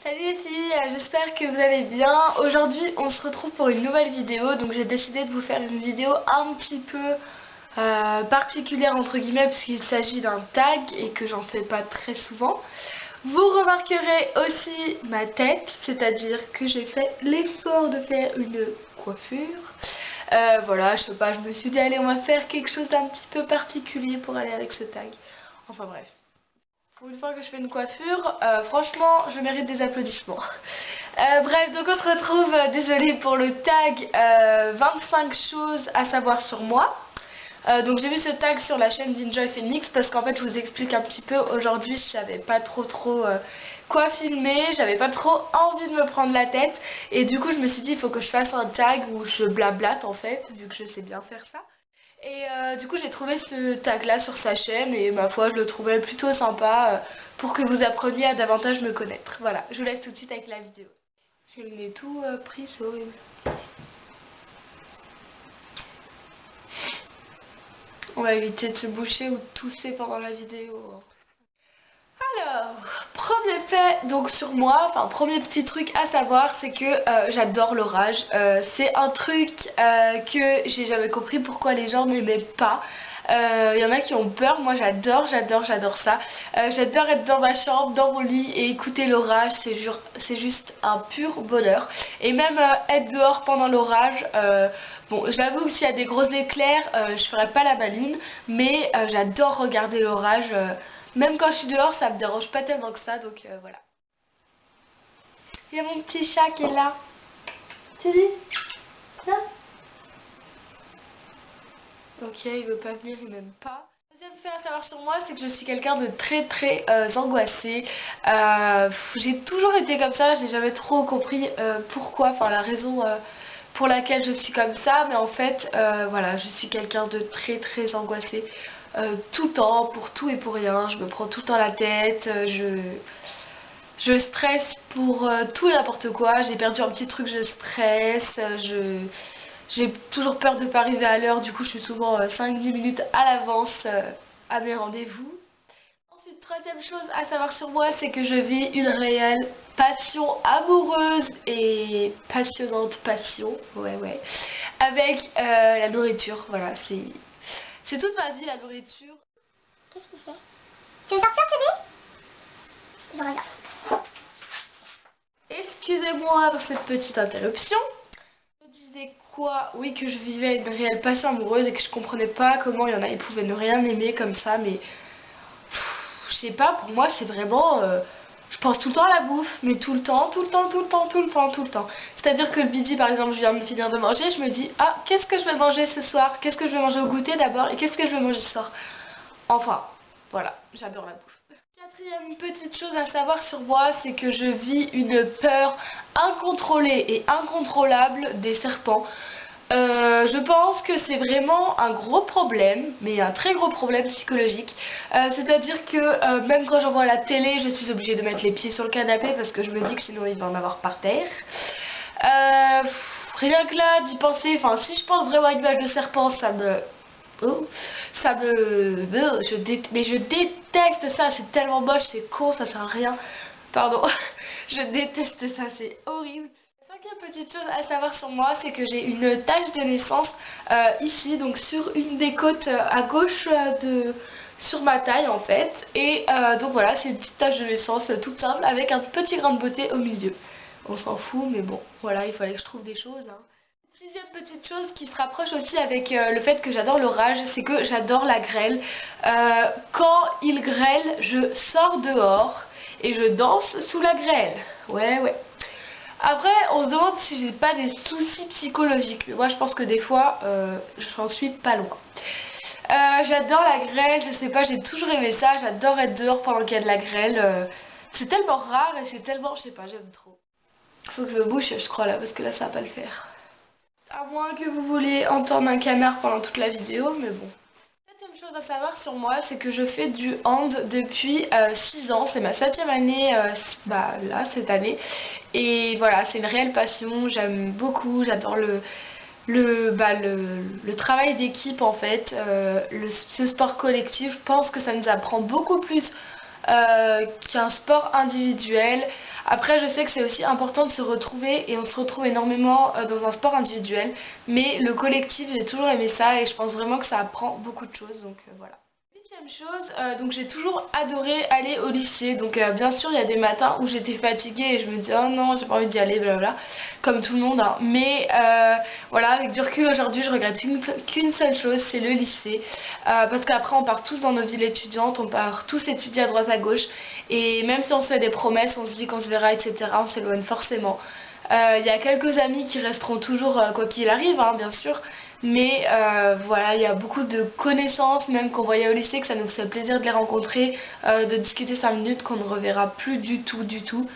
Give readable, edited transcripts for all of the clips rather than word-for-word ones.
Salut les filles, j'espère que vous allez bien. Aujourd'hui on se retrouve pour une nouvelle vidéo. Donc j'ai décidé de vous faire une vidéo un petit peu particulière entre guillemets, puisqu'il s'agit d'un tag et que j'en fais pas très souvent. Vous remarquerez aussi ma tête, c'est-à-dire que j'ai fait l'effort de faire une coiffure. Voilà, je sais pas, je me suis dit allez, on va faire quelque chose d'un petit peu particulier pour aller avec ce tag. Enfin bref. Pour une fois que je fais une coiffure, franchement, je mérite des applaudissements. Bref, donc on se retrouve, désolée pour le tag, 25 choses à savoir sur moi. Donc j'ai vu ce tag sur la chaîne d'Enjoy Phoenix parce qu'en fait je vous explique un petit peu. Aujourd'hui je savais pas trop quoi filmer, j'avais pas trop envie de me prendre la tête. Et du coup je me suis dit il faut que je fasse un tag où je blablate en fait, vu que je sais bien faire ça. Et du coup j'ai trouvé ce tag là sur sa chaîne et ma foi je le trouvais plutôt sympa pour que vous appreniez à davantage me connaître. Voilà, je vous laisse tout de suite avec la vidéo. J'ai le nez tout pris, c'est horrible. On va éviter de se boucher ou de tousser pendant la vidéo. Alors, premier fait donc sur moi, enfin premier petit truc à savoir, c'est que j'adore l'orage. C'est un truc que j'ai jamais compris pourquoi les gens n'aimaient pas. Y en a qui ont peur, moi j'adore ça. J'adore être dans ma chambre, dans mon lit et écouter l'orage, c'est juste un pur bonheur. Et même être dehors pendant l'orage, bon j'avoue que s'il y a des gros éclairs, je ferai pas la maline, mais j'adore regarder l'orage. Même quand je suis dehors, ça me dérange pas tellement que ça, donc voilà. Il y a mon petit chat qui est là. Tu dis? Tiens. Ok, il veut pas venir, il m'aime pas. Deuxième fait à savoir sur moi, c'est que je suis quelqu'un de très angoissé. J'ai toujours été comme ça, j'ai jamais trop compris pourquoi, enfin la raison pour laquelle je suis comme ça, mais en fait, voilà, je suis quelqu'un de très angoissé. Tout le temps, pour tout et pour rien, je me prends tout le temps la tête, je stresse pour tout et n'importe quoi, j'ai perdu un petit truc, je stresse, j'ai toujours peur de ne pas arriver à l'heure, du coup je suis souvent 5-10 minutes à l'avance à mes rendez-vous. Ensuite, troisième chose à savoir sur moi, c'est que je vis une réelle passion amoureuse et passionnante passion, ouais, avec la nourriture, voilà, c'est toute ma vie la nourriture. Qu'est-ce qu'il fait? Tu veux sortir, Teddy? J'en reviens. Excusez-moi pour cette petite interruption. Je disais quoi? Oui, que je vivais une réelle passion amoureuse et que je comprenais pas comment il y en a, ils pouvaient ne rien aimer comme ça, mais je sais pas, pour moi c'est vraiment... je pense tout le temps à la bouffe, mais tout le temps. C'est-à-dire que le midi par exemple, je viens de finir de manger, je me dis, ah, qu'est-ce que je vais manger ce soir? Qu'est-ce que je vais manger au goûter d'abord? Et qu'est-ce que je vais manger ce soir? Enfin, voilà, j'adore la bouffe. Quatrième petite chose à savoir sur moi, c'est que je vis une peur incontrôlée et incontrôlable des serpents. Je pense que c'est vraiment un gros problème, mais un très gros problème psychologique. C'est-à-dire que même quand j'en vois la télé, je suis obligée de mettre les pieds sur le canapé parce que je me dis que sinon il va en avoir par terre. Rien que là, d'y penser, enfin si je pense vraiment à une image de serpent, ça me... Oh, ça me... Mais je déteste ça, c'est tellement moche, c'est con, ça sert à rien. Pardon, je déteste ça, c'est horrible. Cinquième petite chose à savoir sur moi, c'est que j'ai une tache de naissance ici, donc sur une des côtes à gauche sur ma taille en fait. Et donc voilà, c'est une petite tache de naissance toute simple avec un petit grain de beauté au milieu. On s'en fout, mais bon, voilà, il fallait que je trouve des choses, hein. Sixième petite chose qui se rapproche aussi avec le fait que j'adore l'orage, c'est que j'adore la grêle. Quand il grêle, je sors dehors et je danse sous la grêle. Ouais. Après, on se demande si j'ai pas des soucis psychologiques. Moi, je pense que des fois, j'en suis pas loin. J'adore la grêle, je sais pas, j'ai toujours aimé ça. J'adore être dehors pendant qu'il y a de la grêle. C'est tellement rare et c'est tellement, je sais pas, j'aime trop. Faut que je me bouche, je crois là, parce que là, ça va pas le faire. À moins que vous vouliez entendre un canard pendant toute la vidéo, mais bon. Septième chose à savoir sur moi, c'est que je fais du hand depuis 6 ans. C'est ma 7e année, là, cette année. Et voilà, c'est une réelle passion, j'aime beaucoup, j'adore le travail d'équipe en fait, ce sport collectif. Je pense que ça nous apprend beaucoup plus qu'un sport individuel Après je sais que c'est aussi important de se retrouver et on se retrouve énormément dans un sport individuel, mais le collectif j'ai toujours aimé ça et je pense vraiment que ça apprend beaucoup de choses, donc voilà. Huitième chose, donc j'ai toujours adoré aller au lycée, donc bien sûr il y a des matins où j'étais fatiguée et je me dis oh non j'ai pas envie d'y aller blablabla, comme tout le monde hein. Mais voilà, avec du recul aujourd'hui je regrette qu'une seule chose, c'est le lycée, parce qu'après on part tous dans nos villes étudiantes, on part tous étudier à droite à gauche et même si on se fait des promesses, on se dit qu'on se verra etc, on s'éloigne forcément. Il y a quelques amis qui resteront toujours quoi qu'il arrive hein, bien sûr. Mais voilà, il y a beaucoup de connaissances, même qu'on voyait au lycée, que ça nous fait plaisir de les rencontrer, de discuter 5 minutes, qu'on ne reverra plus du tout, du tout.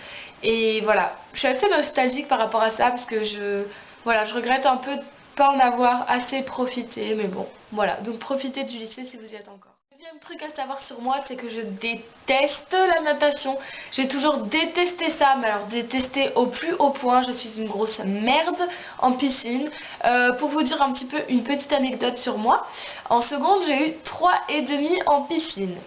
Et voilà, je suis assez nostalgique par rapport à ça, parce que voilà, je regrette un peu de pas en avoir assez profité, mais bon, voilà. Donc profitez du lycée si vous y êtes encore. Deuxième truc à savoir sur moi, c'est que je déteste la natation. J'ai toujours détesté ça, mais alors détesté au plus haut point. Je suis une grosse merde en piscine. Pour vous dire un petit peu une petite anecdote sur moi, en seconde j'ai eu 3,5 en piscine.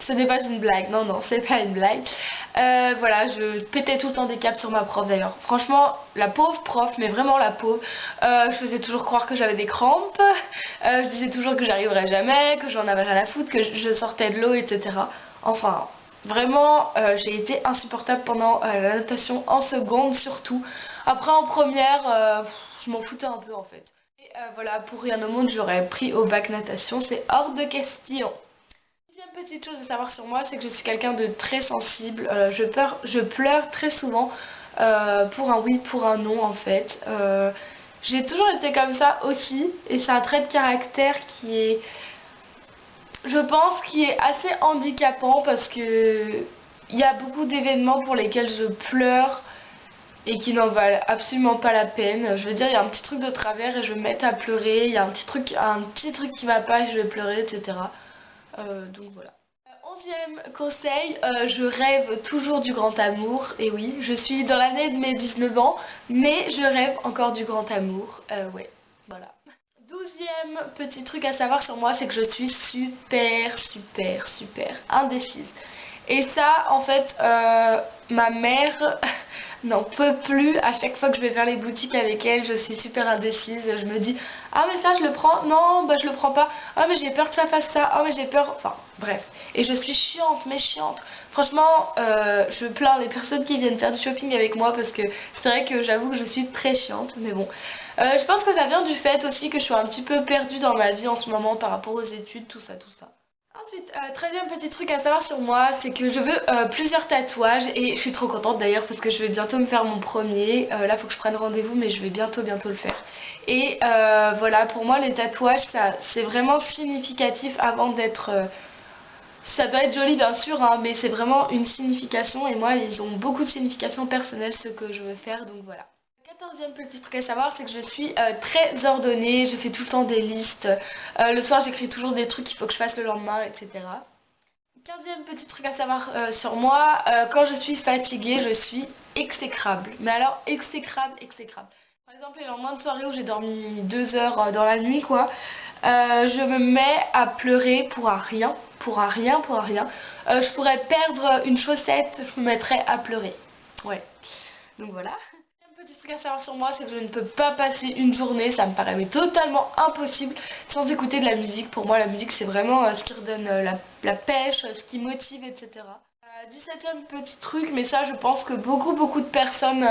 Ce n'est pas une blague, non, non, c'est pas une blague. Voilà, je pétais tout le temps des câbles sur ma prof d'ailleurs. Franchement, la pauvre prof, mais vraiment la pauvre. Je faisais toujours croire que j'avais des crampes. Je disais toujours que j'arriverais jamais, que j'en avais rien à foutre, que je sortais de l'eau, etc. Enfin, vraiment, j'ai été insupportable pendant la natation en seconde surtout. Après en première, je m'en foutais un peu en fait. Et voilà, pour rien au monde, j'aurais pris au bac natation, c'est hors de question. Deuxième petite chose à savoir sur moi, c'est que je suis quelqu'un de très sensible. Je pleure très souvent pour un oui, pour un non en fait. J'ai toujours été comme ça aussi et c'est un trait de caractère qui est, je pense, qui est assez handicapant parce que il y a beaucoup d'événements pour lesquels je pleure et qui n'en valent absolument pas la peine. Je veux dire, il y a un petit truc de travers et je vais me mettre à pleurer. Il y a un petit truc qui va pas et je vais pleurer, etc. Donc voilà. Onzième conseil, je rêve toujours du grand amour. Et oui, je suis dans l'année de mes 19 ans, mais je rêve encore du grand amour. Ouais, voilà. 12e petit truc à savoir sur moi, c'est que je suis super indécise. Et ça, en fait, ma mère n'en peut plus. À chaque fois que je vais faire les boutiques avec elle, je suis super indécise. Je me dis, ah mais ça je le prends, non bah je le prends pas, ah mais j'ai peur que ça fasse ça, ah mais j'ai peur, enfin bref. Et je suis chiante, mais chiante. Franchement, je plains les personnes qui viennent faire du shopping avec moi parce que c'est vrai que j'avoue que je suis très chiante, mais bon. Je pense que ça vient du fait aussi que je suis un petit peu perdue dans ma vie en ce moment par rapport aux études, tout ça, tout ça. Ensuite, 13e petit truc à savoir sur moi, c'est que je veux plusieurs tatouages et je suis trop contente d'ailleurs parce que je vais bientôt me faire mon premier. Là, faut que je prenne rendez-vous, mais je vais bientôt le faire. Et voilà, pour moi, les tatouages, c'est vraiment significatif avant d'être... ça doit être joli bien sûr, hein, mais c'est vraiment une signification et moi, ils ont beaucoup de signification personnelle, ce que je veux faire, donc voilà. 14e petit truc à savoir, c'est que je suis très ordonnée, je fais tout le temps des listes. Le soir, j'écris toujours des trucs qu'il faut que je fasse le lendemain, etc. 15e petit truc à savoir sur moi, quand je suis fatiguée, je suis exécrable. Mais alors, exécrable. Par exemple, les lendemains de soirée où j'ai dormi 2 heures dans la nuit, quoi, je me mets à pleurer pour un rien. Je pourrais perdre une chaussette, je me mettrais à pleurer. Ouais, donc voilà. Un petit truc à savoir sur moi, c'est que je ne peux pas passer une journée, ça me paraît mais totalement impossible, sans écouter de la musique. Pour moi, la musique, c'est vraiment ce qui redonne la pêche, ce qui motive, etc. 17e petit truc, mais ça, je pense que beaucoup de personnes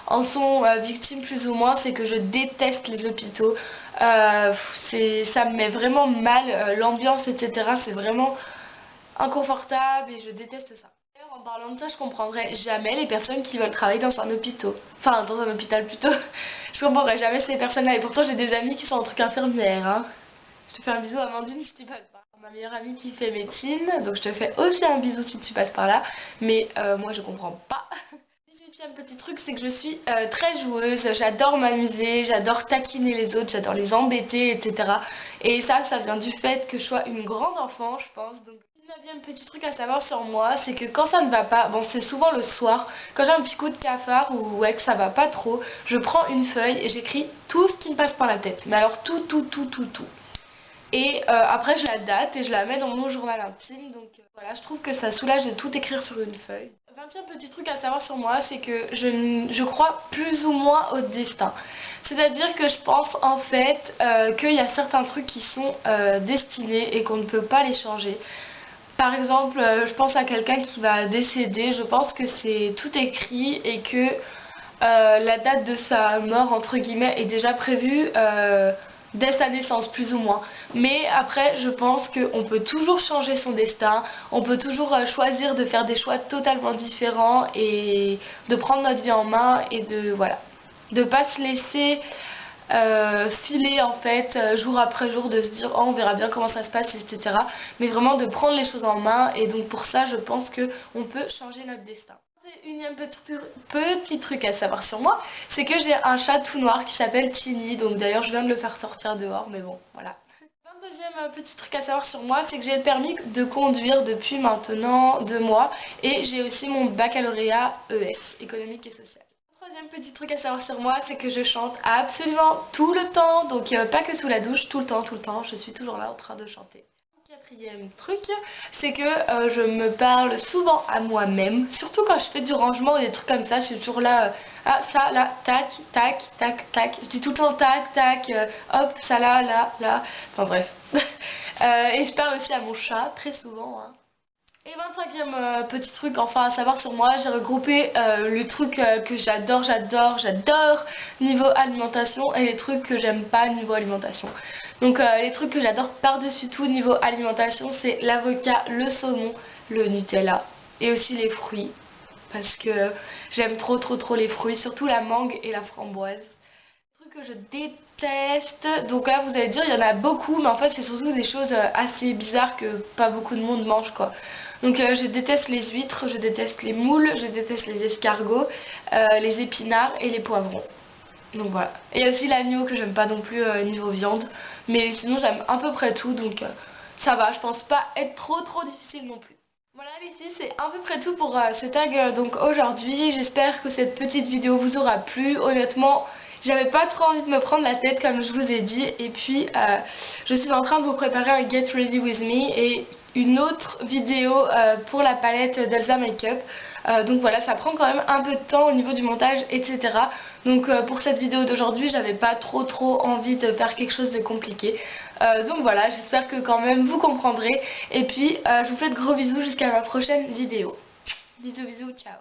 en sont victimes plus ou moins, c'est que je déteste les hôpitaux. Ça me met vraiment mal, l'ambiance, etc. C'est vraiment inconfortable et je déteste ça. En parlant de ça, je comprendrais jamais les personnes qui veulent travailler dans un hôpital. Enfin, dans un hôpital plutôt. Je comprendrais jamais ces personnes-là. Et pourtant, j'ai des amis qui sont en truc infirmière. Hein. Je te fais un bisou, Amandine, si tu passes par là. Ma meilleure amie qui fait médecine. Donc, je te fais aussi un bisou si tu passes par là. Mais moi, je comprends pas. 18e petit truc, c'est que je suis très joueuse. J'adore m'amuser, j'adore taquiner les autres, j'adore les embêter, etc. Et ça vient du fait que je sois une grande enfant, je pense. Donc, 19e petit truc à savoir sur moi, c'est que quand ça ne va pas, bon c'est souvent le soir, quand j'ai un petit coup de cafard ou ouais que ça va pas trop, je prends une feuille et j'écris tout ce qui me passe par la tête. Mais alors tout. Et après je la date et je la mets dans mon journal intime, donc voilà, je trouve que ça soulage de tout écrire sur une feuille. 21 petit truc à savoir sur moi, c'est que je crois plus ou moins au destin. C'est-à-dire que je pense en fait qu'il y a certains trucs qui sont destinés et qu'on ne peut pas les changer. Par exemple, je pense à quelqu'un qui va décéder, je pense que c'est tout écrit et que la date de sa mort entre guillemets est déjà prévue dès sa naissance plus ou moins. Mais après je pense qu'on peut toujours changer son destin, on peut toujours choisir de faire des choix totalement différents et de prendre notre vie en main et de pas se laisser filer en fait jour après jour, de se dire oh on verra bien comment ça se passe, etc. Mais vraiment de prendre les choses en main, et donc pour ça je pense qu'on peut changer notre destin. Unième petit truc à savoir sur moi, c'est que j'ai un chat tout noir qui s'appelle Tini, donc d'ailleurs je viens de le faire sortir dehors, mais bon voilà. 22e petit truc à savoir sur moi, c'est que j'ai le permis de conduire depuis maintenant 2 mois et j'ai aussi mon baccalauréat ES, économique et social. Troisième petit truc à savoir sur moi, c'est que je chante absolument tout le temps, donc pas que sous la douche, tout le temps, je suis toujours là en train de chanter. Quatrième truc, c'est que je me parle souvent à moi-même, surtout quand je fais du rangement ou des trucs comme ça, je suis toujours là, ah ça là, tac, tac, tac, tac, je dis tout le temps tac, tac, hop, ça là, là, enfin bref. Et je parle aussi à mon chat, très souvent. Hein. Et 25e petit truc enfin à savoir sur moi, j'ai regroupé les trucs que j'adore niveau alimentation et les trucs que j'aime pas niveau alimentation. Donc les trucs que j'adore par-dessus tout niveau alimentation, c'est l'avocat, le saumon, le Nutella et aussi les fruits. Parce que j'aime trop les fruits, surtout la mangue et la framboise. Que je déteste, donc là vous allez dire il y en a beaucoup, mais en fait c'est surtout des choses assez bizarres que pas beaucoup de monde mange quoi. Donc je déteste les huîtres, je déteste les moules, je déteste les escargots, les épinards et les poivrons. Donc voilà. Et il y a aussi l'agneau que j'aime pas non plus niveau viande, mais sinon j'aime à peu près tout, donc ça va, je pense pas être trop difficile non plus. Voilà les filles, c'est à peu près tout pour ce tag donc aujourd'hui. J'espère que cette petite vidéo vous aura plu. Honnêtement, j'avais pas trop envie de me prendre la tête comme je vous ai dit. Et puis je suis en train de vous préparer un Get Ready With Me et une autre vidéo pour la palette d'Elsa Makeup. Donc voilà, ça prend quand même un peu de temps au niveau du montage, etc. Donc pour cette vidéo d'aujourd'hui, j'avais pas trop envie de faire quelque chose de compliqué. Donc voilà, j'espère que quand même vous comprendrez. Et puis je vous fais de gros bisous jusqu'à ma prochaine vidéo. Bisous, ciao.